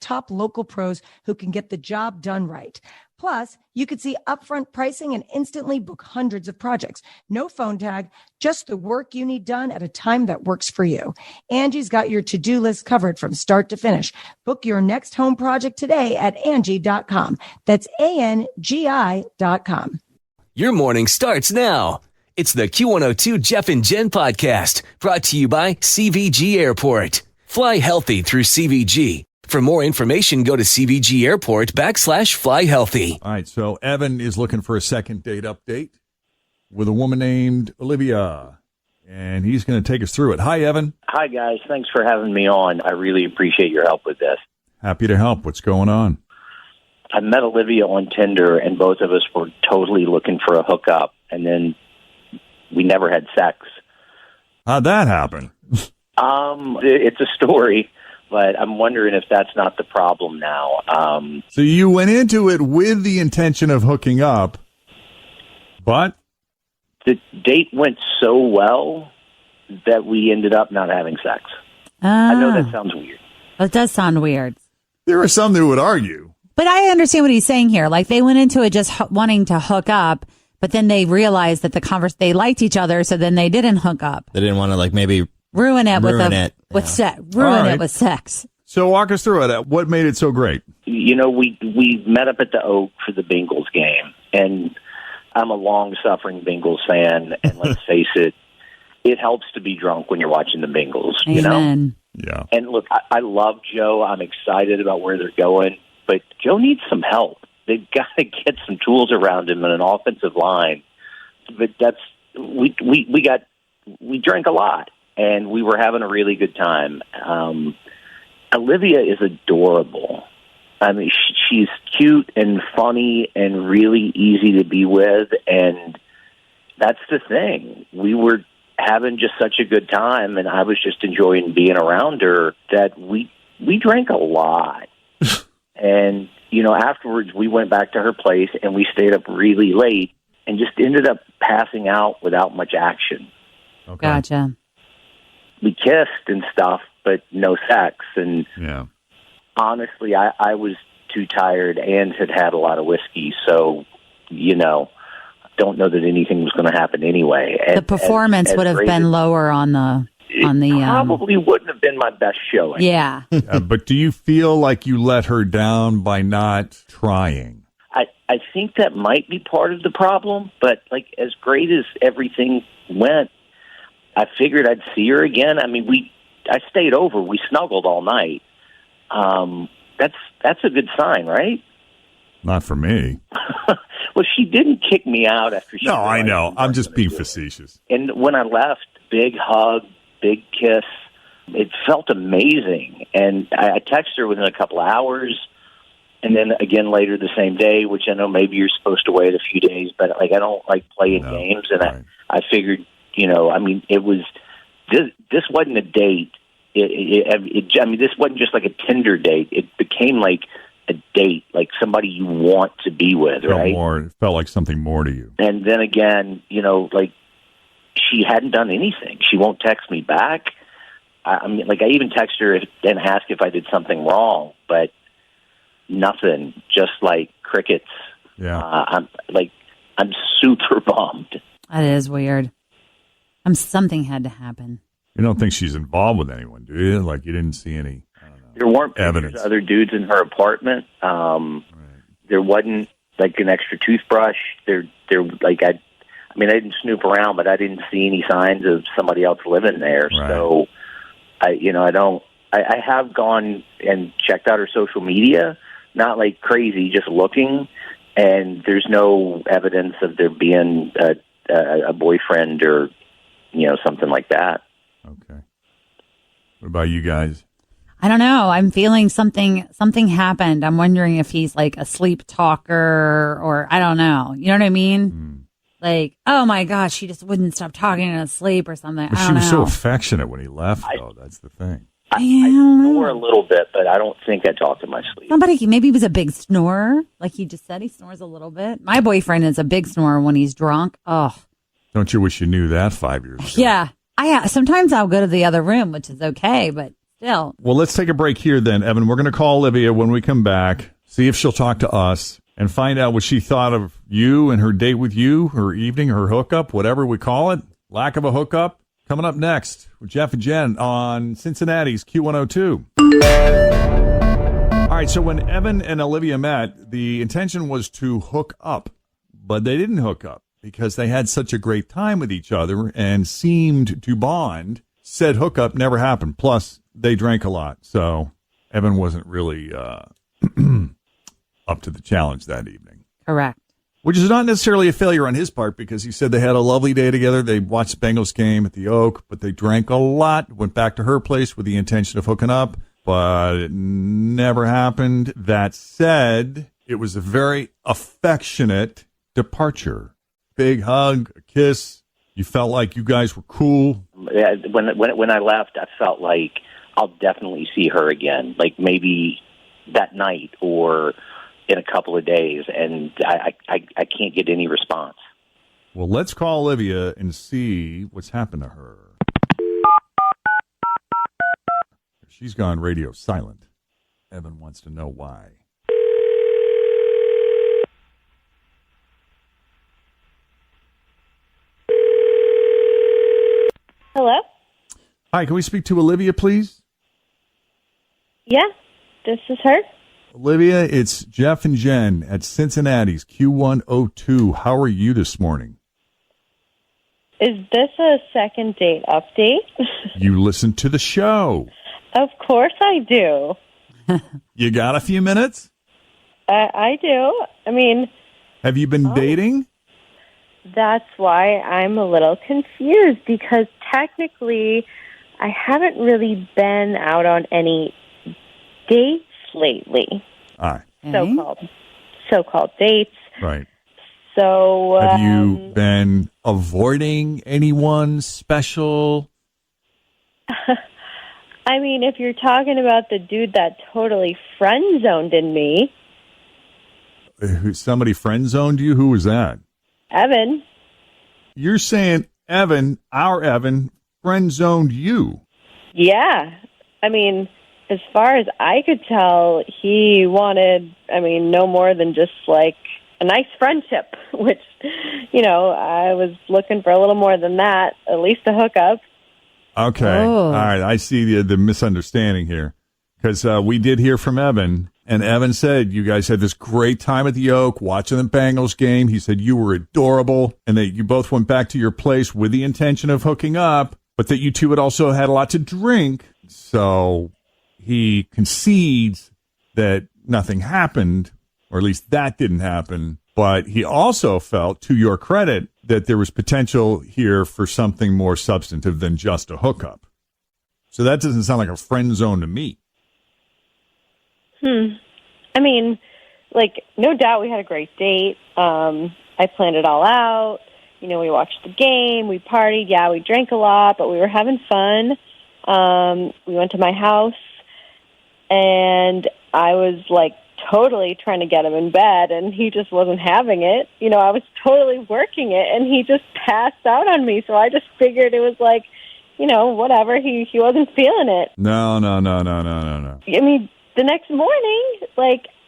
with top local pros who can get the job done right. Plus, you could see upfront pricing and instantly book hundreds of projects. No phone tag, just the work you need done at a time that works for you. Angie's got your to-do list covered from start to finish. Book your next home project today at Angie.com. That's ANGI.com. Your morning starts now. It's the Q102 Jeff and Jen podcast, brought to you by CVG Airport. Fly healthy through CVG. For more information, go to CVG Airport /fly healthy. All right, so Evan is looking for a second date update with a woman named Olivia, and he's going to take us through it. Hi, Evan. Hi, guys. Thanks for having me on. I really appreciate your help with this. Happy to help. What's going on? I met Olivia on Tinder, and both of us were totally looking for a hookup, and then we never had sex. How'd that happen? It's a story, but I'm wondering if that's not the problem now. So you went into it with the intention of hooking up, but? The date went so well that we ended up not having sex. I know that sounds weird. It does sound weird. There are some that would argue. But I understand what he's saying here. Like, they went into it just wanting to hook up, but then they realized that they liked each other, so then they didn't hook up. They didn't want to, like, maybe ruin it with sex. So walk us through it. What made it so great? You know, we met up at the Oak for the Bengals game, and I'm a long-suffering Bengals fan, and let's face it, it helps to be drunk when you're watching the Bengals, you know? Yeah. And look, I love Joe. I'm excited about where they're going, but Joe needs some help. They've got to get some tools around him in an offensive line. But we drank a lot, and we were having a really good time. Olivia is adorable. I mean, she's cute and funny and really easy to be with, and that's the thing. We were having just such a good time, and I was just enjoying being around her, that we drank a lot. And, you know, afterwards we went back to her place, and we stayed up really late and just ended up passing out without much action. Okay. Gotcha. We kissed and stuff, but no sex. And honestly, I was too tired and had had a lot of whiskey, so, you know, don't know that anything was going to happen anyway. The performance would have been lower on the. Probably wouldn't have been my best showing. Yeah. But do you feel like you let her down by not trying? I think that might be part of the problem, but like, as great as everything went, I figured I'd see her again. I mean, I stayed over. We snuggled all night. That's a good sign, right? Not for me. Well, she didn't kick me out after she. No, I know. I'm just being facetious. And when I left, big hug, big kiss. It felt amazing. And I texted her within a couple hours, and then again later the same day, which I know maybe you're supposed to wait a few days, but like, I don't like playing games. And right. I figured, you know, I mean, it was this wasn't a date. I mean, this wasn't just like a Tinder date. It became like a date, like somebody you want to be with, right? It felt like something more to you. And then again, you know, like, she hadn't done anything. She won't text me back. I mean, like, I even text her and ask if I did something wrong, but nothing. Just like crickets. Yeah. I'm super bummed. That is weird. Something had to happen. You don't think she's involved with anyone, do you? Like, you didn't see any, I don't know, there weren't evidence of other dudes in her apartment. Right. There wasn't like an extra toothbrush. There like I didn't snoop around, but I didn't see any signs of somebody else living there. Right. So I have gone and checked out her social media, not like crazy, just looking, and there's no evidence of there being a boyfriend or, you know, something like that. Okay. What about you guys? I don't know. I'm feeling something happened. I'm wondering if he's like a sleep talker, or I don't know. You know what I mean? Like, oh my gosh, she just wouldn't stop talking in his sleep or something. Well, she was so affectionate when he left, though. That's the thing. I snore a little bit, but I don't think I talk in my sleep. Maybe he was a big snorer. Like he just said, he snores a little bit. My boyfriend is a big snorer when he's drunk. Oh. Don't you wish you knew that 5 years ago? Yeah. Sometimes I'll go to the other room, which is okay, but still. Well, let's take a break here then, Evan. We're going to call Olivia when we come back, see if she'll talk to us, and find out what she thought of you and her date with you, her evening, her hookup, whatever we call it. Lack of a hookup. Coming up next with Jeff and Jen on Cincinnati's Q102. All right, so when Evan and Olivia met, the intention was to hook up, but they didn't hook up because they had such a great time with each other and seemed to bond. Said hookup never happened. Plus, they drank a lot, so Evan wasn't really up to the challenge that evening. Correct. Which is not necessarily a failure on his part because he said they had a lovely day together. They watched the Bengals game at the Oak, but they drank a lot, went back to her place with the intention of hooking up, but it never happened. That said, it was a very affectionate departure. Big hug, a kiss. You felt like you guys were cool. Yeah, when I left, I felt like I'll definitely see her again, like maybe that night or in a couple of days, and I can't get any response. Well, let's call Olivia and see what's happened to her. She's gone radio silent. Evan wants to know why. Hello? Hi, can we speak to Olivia, please? Yeah, this is her. Olivia, it's Jeff and Jen at Cincinnati's Q102. How are you this morning? Is this a second date update? You listened to the show. Of course I do. You got a few minutes? I do. I mean, Have you been dating? that's why I'm a little confused because technically I haven't really been out on any dates lately. All right. So-called dates. Right. So Have you been avoiding anyone special? I mean, if you're talking about the dude that totally friend-zoned in me, Somebody friend zoned you? Who was that? Evan, You're saying Evan, our Evan, friend zoned you. yeah. I mean, as far as I could tell, he wanted, no more than just like a nice friendship, which, I was looking for a little more than that, at least a hookup. Okay. Oh. All right. I see the misunderstanding here because we did hear from Evan, and Evan said you guys had this great time at the Oak watching the Bengals game. He said you were adorable and that you both went back to your place with the intention of hooking up, but that you two had also had a lot to drink. So he concedes that nothing happened, or at least that didn't happen. But he also felt, to your credit, that there was potential here for something more substantive than just a hookup. So that doesn't sound like a friend zone to me. I mean, no doubt we had a great date. I planned it all out. We watched the game, we partied. Yeah, we drank a lot, but we were having fun. We went to my house, and I was totally trying to get him in bed, and he just wasn't having it. I was totally working it, and he just passed out on me. So I just figured it was whatever. He wasn't feeling it. No. I mean, the next morning,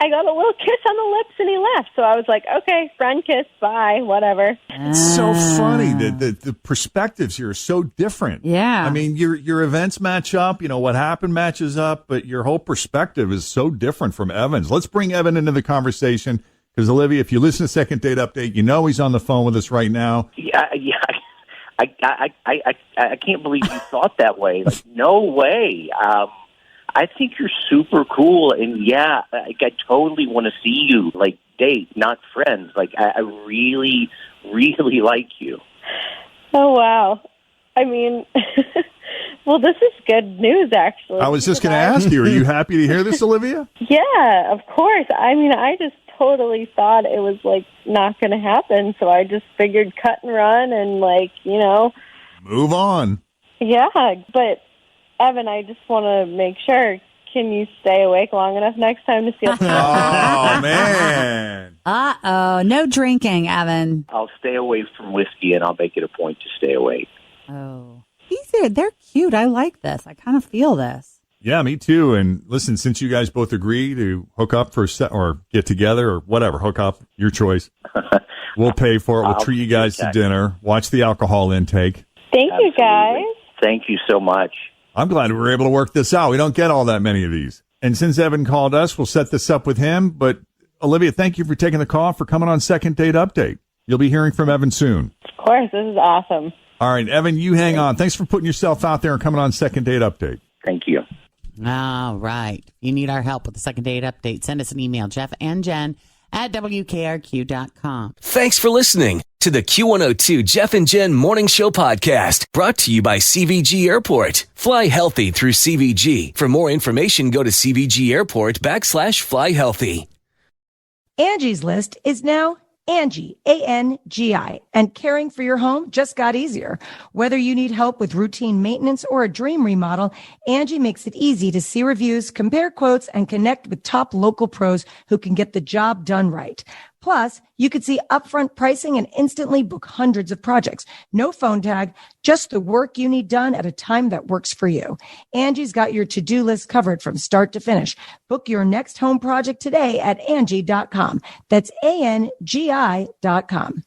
I got a little kiss on the lips, and he left. So I was like, okay, friend kiss, bye, whatever. It's so funny that the perspectives here are so different. Yeah. I mean, your events match up. What happened matches up, but your whole perspective is so different from Evan's. Let's bring Evan into the conversation because, Olivia, if you listen to Second Date Update, he's on the phone with us right now. Yeah. I can't believe you thought that way. No way. I think you're super cool, and yeah, I totally want to see you date, not friends. I really, really like you. Oh, wow. I mean, well, this is good news, actually. I was just going to ask you, are you happy to hear this, Olivia? Yeah, of course. I mean, I just totally thought it was not going to happen, so I just figured cut and run and Move on. Yeah, but Evan, I just want to make sure. Can you stay awake long enough next time to see us? Oh, man. Uh-oh. No drinking, Evan. I'll stay away from whiskey, and I'll make it a point to stay awake. Oh. They're cute. I like this. I kind of feel this. Yeah, me too. And listen, since you guys both agree to hook up for a set or get together or whatever, hook up, your choice. We'll pay for it. We'll treat you guys to dinner. Watch the alcohol intake. Thank you, guys. Thank you so much. I'm glad we were able to work this out. We don't get all that many of these. And since Evan called us, we'll set this up with him. But Olivia, thank you for taking the call, for coming on Second Date Update. You'll be hearing from Evan soon. Of course, this is awesome. All right, Evan, you hang on. Thanks for putting yourself out there and coming on Second Date Update. Thank you. All right. If you need our help with the Second Date Update, send us an email, Jeff and Jen at WKRQ.com. Thanks for listening to the Q102 Jeff and Jen Morning Show podcast, brought to you by CVG Airport. Fly healthy through CVG. For more information, go to CVG Airport /fly healthy. Angie's List is now Angie, A-N-G-I, and caring for your home just got easier. Whether you need help with routine maintenance or a dream remodel, Angie makes it easy to see reviews, compare quotes, and connect with top local pros who can get the job done right. Plus, you could see upfront pricing and instantly book hundreds of projects. No phone tag, just the work you need done at a time that works for you. Angie's got your to-do list covered from start to finish. Book your next home project today at Angie.com. That's ANGI.com.